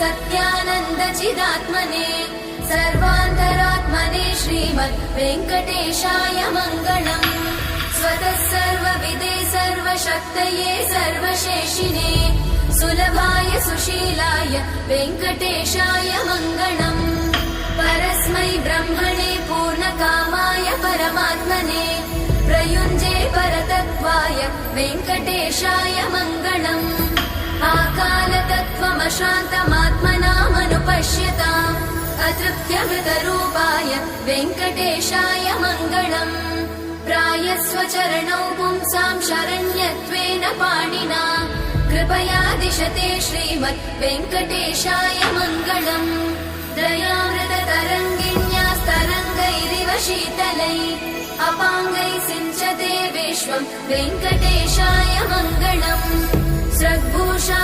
सत्यानन्दचिदात्मने सर्वान्तरात्मने श्रीमद् वेङ्कटेशाय मङ्गलम्। स्वतः सर्वविदे सर्वशक्तये सर्वशेषिणे सुलभाय सुशीलाय वेङ्कटेशाय मङ्गलम्। परस्मै ब्रह्मणे पूर्णकामाय परमात्मने प्रयुञ्जे परतत्त्वाय वेङ्कटेशाय मङ्गलम्। आकालतत्त्वमशान्तमात्मनामनुपश्यताम् अतृप्त्यमृतरूपाय वेङ्कटेशाय मङ्गलम्। प्रायस्वचरणौ पुंसां शरण्यत्वेन पाणिना कृपया दिशते श्रीमद् वेङ्कटेशाय मङ्गलम्। दयामृततरङ्गिण्यास्तरङ्गैरिव शीतलै अपाङ्गैः सिञ्चते विश्वं वेङ्कटेशाय मङ्गलम्। स्रग्भूषा